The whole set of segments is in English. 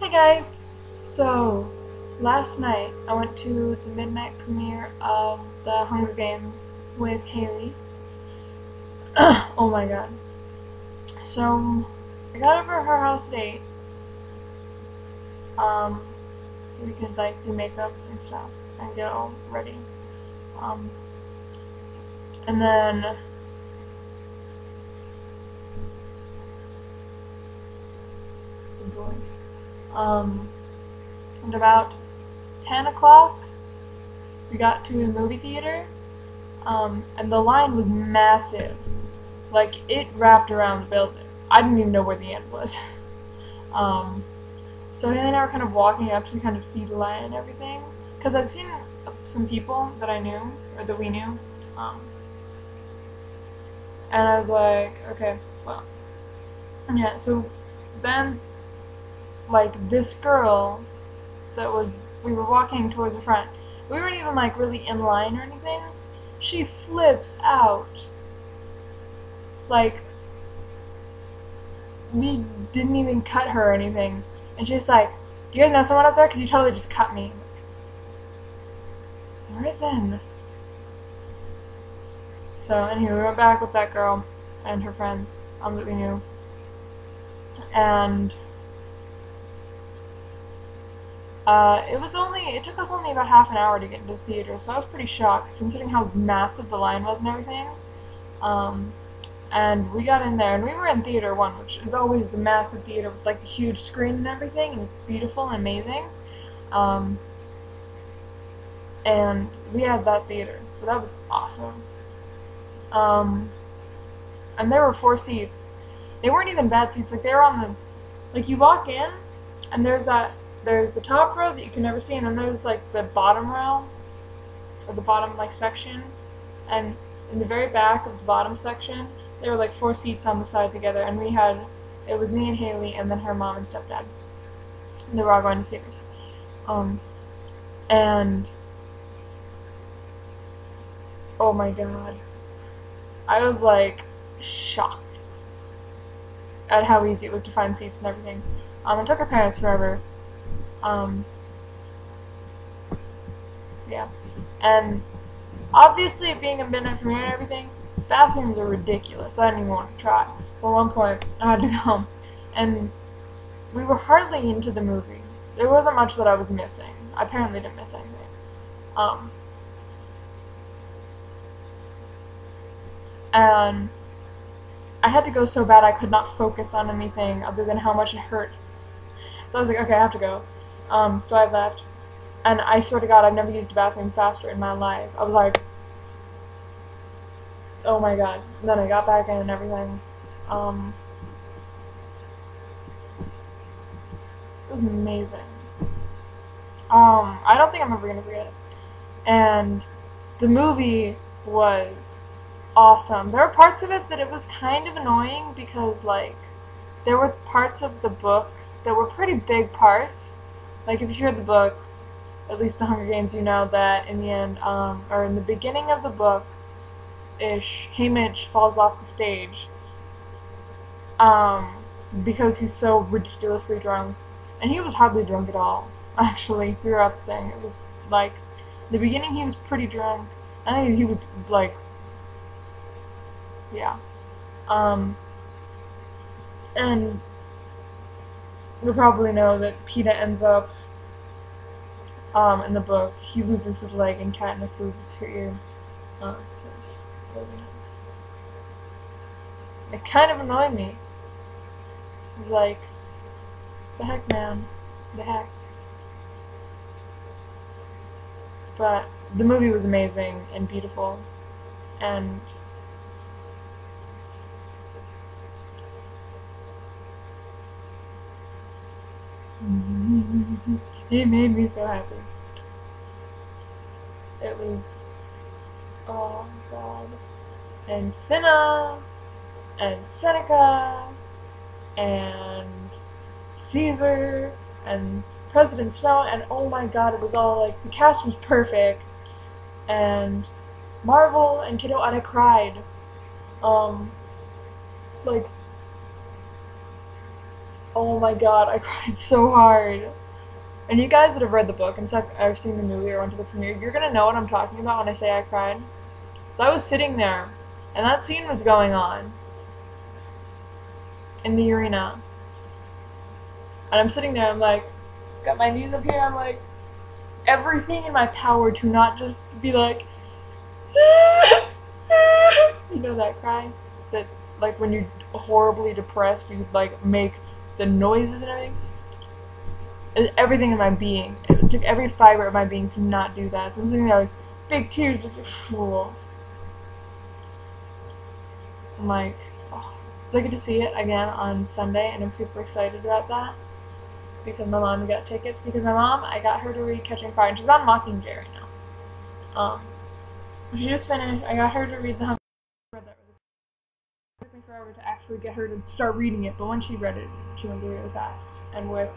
Hey guys! So, last night I went to the midnight premiere of The Hunger Games with Haley. Oh my god. So, I got over to her house at 8, um, so we could like do makeup and stuff and get all ready. Um, and then, um, at about 10 o'clock, we got to the movie theater, and the line was massive. Like, it wrapped around the building. I didn't even know where the end was. um, so Haley and I were kind of walking up to kind of see the line and everything. Because I'd seen some people that I knew, or that we knew. Um, and I was like, okay, well. And yeah, so then, like, this girl we were walking towards the front. We weren't even, like, really in line or anything. She flips out. Like, we didn't even cut her or anything. And she's like, do you guys know someone up there? Because you totally just cut me. Alright then. So, anyway, we went back with that girl and her friends that we knew. And it took us only about half an hour to get into the theater, so I was pretty shocked considering how massive the line was and everything. And we got in there, and we were in Theater 1, which is always the massive theater with like the huge screen and everything, and it's beautiful and amazing. And we had that theater, so that was awesome. And there were 4 seats. They weren't even bad seats. Like, they were on the, like, you walk in, and there's the top row that you can never see, and then there's like the bottom row, or the bottom like section, and in the very back of the bottom section, there were like 4 seats on the side together, and it was me and Haley, and then her mom and stepdad. And they were all going to see this. And oh my god, I was like shocked at how easy it was to find seats and everything. It took her parents forever. Yeah. And obviously, it being a midnight premiere and everything, bathrooms are ridiculous. I didn't even want to try. But at one point, I had to go home. And we were hardly into the movie. There wasn't much that I was missing. I apparently didn't miss anything. And I had to go so bad I could not focus on anything other than how much it hurt. So I was like, okay, I have to go. So I left. And I swear to God, I've never used a bathroom faster in my life. I was like, oh my god. And then I got back in and everything. It was amazing. I don't think I'm ever gonna forget it. And the movie was awesome. There were parts of it that it was kind of annoying because, like, there were parts of the book that were pretty big parts. Like, if you read the book, at least The Hunger Games, you know that in the end, or in the beginning of the book-ish, Haymitch falls off the stage, because he's so ridiculously drunk. And he was hardly drunk at all, actually, throughout the thing. It was, like, in the beginning he was pretty drunk. I think he was, like, yeah. And you'll probably know that Peeta ends up, in the book, he loses his leg and Katniss loses her ear. It kind of annoyed me. It was like, the heck, man. The heck. But the movie was amazing and beautiful. And it made me so happy. It was, oh god. And Cinna, and Seneca, and Caesar, and President Snow, and oh my god, it was all like, the cast was perfect. And Marvel and Kiddo, and I cried. Like, Oh my god, I cried so hard. And you guys that have read the book and stuff, or seen the movie or went to the premiere, you're gonna know what I'm talking about when I say I cried. So I was sitting there, and that scene was going on in the arena. And I'm sitting there, I'm like, got my knees up here, I'm like, everything in my power to not just be like, you know that cry? That, like, when you're horribly depressed, you, like, make the noises and everything. Everything in my being. It took every fiber of my being to not do that. So I'm sitting there, like, big tears, just like, fool. I'm like, oh. So I get to see it again on Sunday, and I'm super excited about that. Because my mom got tickets. Because my mom, I got her to read Catching Fire, and she's on Mockingjay right now. She just finished. I got her to read The Hunger Games. It took me forever to actually get her to start reading it, but when she read it, she went through it really fast. And with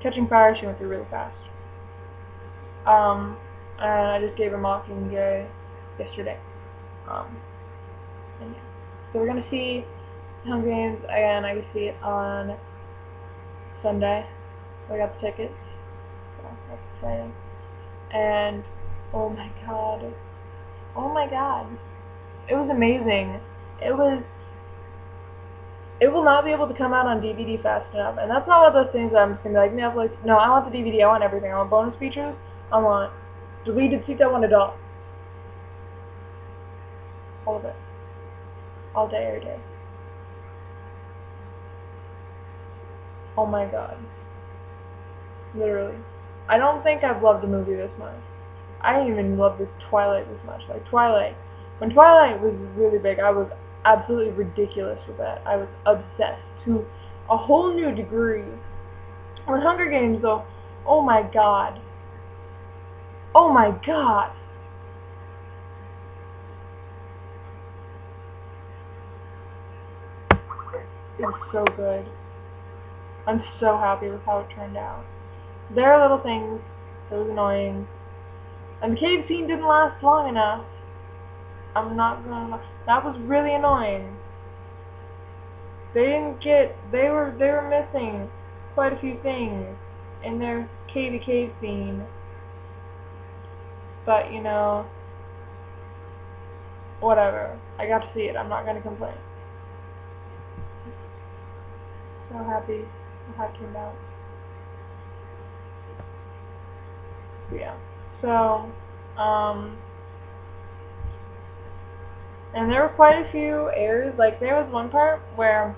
Catching Fire, she went through really fast. And I just gave her Mockingjay yesterday. And yeah. So we're gonna see The Hunger Games again. I can see it on Sunday. So I got the tickets. So that's exciting. And oh my god. Oh my god. It was amazing. It was. It will not be able to come out on DVD fast enough, and that's not one of those things that I'm just gonna be like, Netflix, no, I want the DVD, I want everything, I want bonus features, I want deleted scenes, I want it all. All of it. All day, every day. Oh my god. Literally. I don't think I've loved a movie this much. I didn't even love this Twilight this much. Like, Twilight. When Twilight was really big, I was absolutely ridiculous with that. I was obsessed to a whole new degree. When Hunger Games, though, oh my god. Oh my god. It was so good. I'm so happy with how it turned out. There are little things that was annoying. And the cave scene didn't last long enough. I'm not gonna lie. That was really annoying. They were missing quite a few things in their cave scene. But, you know, whatever. I got to see it. I'm not gonna complain. So happy with how it turned out. Yeah. So, and there were quite a few errors. Like, there was one part where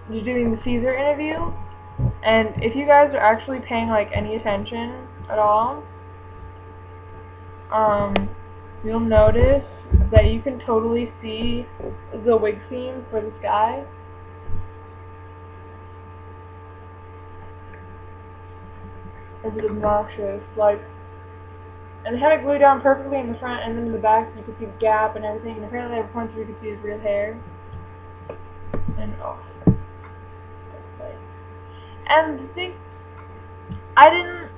you're doing the Caesar interview, and if you guys are actually paying, like, any attention at all, you'll notice that you can totally see the wig seam for this guy. It's obnoxious. Like, and they had it glued down perfectly in the front, and then in the back you could see the gap and everything, and apparently there were points where you could see his real hair. And, oh. Like, and the thing, I didn't,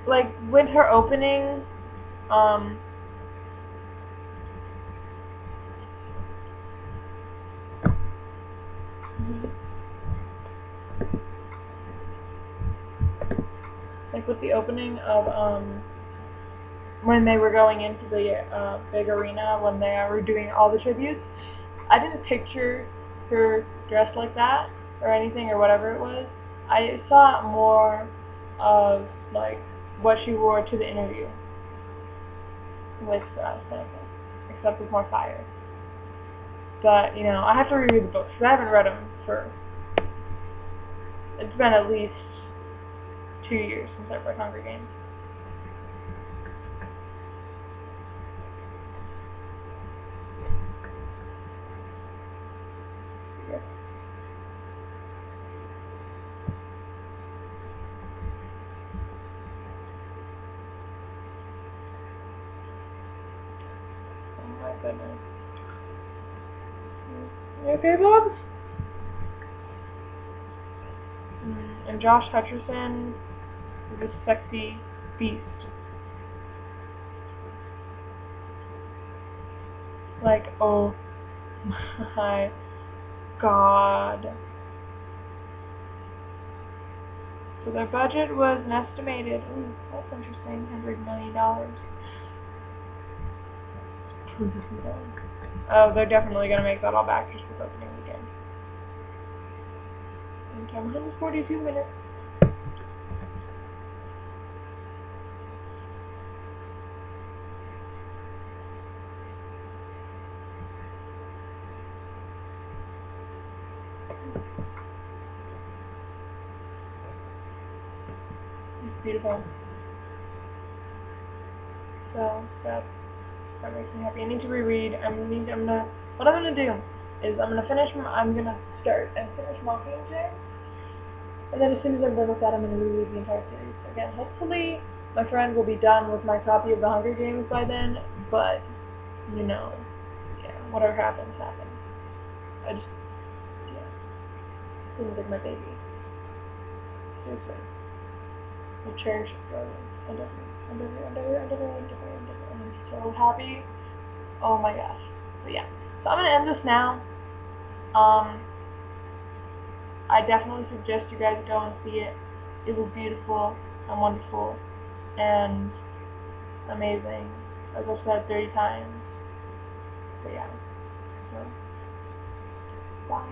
like, with her opening, like, with the opening of, when they were going into the, big arena, when they were doing all the tributes, I didn't picture her dressed like that, or anything, or whatever it was. I saw more of, like, what she wore to the interview with Santa, except with more fire. But, you know, I have to reread the books, because I haven't read them for, it's been at least 2 years since I've read Hunger Games. Yes. Oh my goodness. You okay, Bob? And Josh Hutcherson is a sexy beast. like, oh my god. So their budget was an estimated, ooh, that's interesting, $100 million. Oh, they're definitely going to make that all back just with opening weekend. And time 142 minutes. It's beautiful. So that makes me happy. I need to reread. What I'm gonna do is I'm gonna start and finish Mockingjay, and then as soon as I'm done with that, I'm gonna reread the entire series again. Hopefully, my friend will be done with my copy of The Hunger Games by then. But you know, yeah, whatever happens, happens. I just, yeah, seems like my baby. Seriously, I cherish it forever and ever and ever and ever and ever and ever and ever, and I'm so happy. Oh my gosh. But yeah. So I'm gonna end this now. I definitely suggest you guys go and see it. It was beautiful and wonderful and amazing, as I've said 30 times. But yeah. So bye.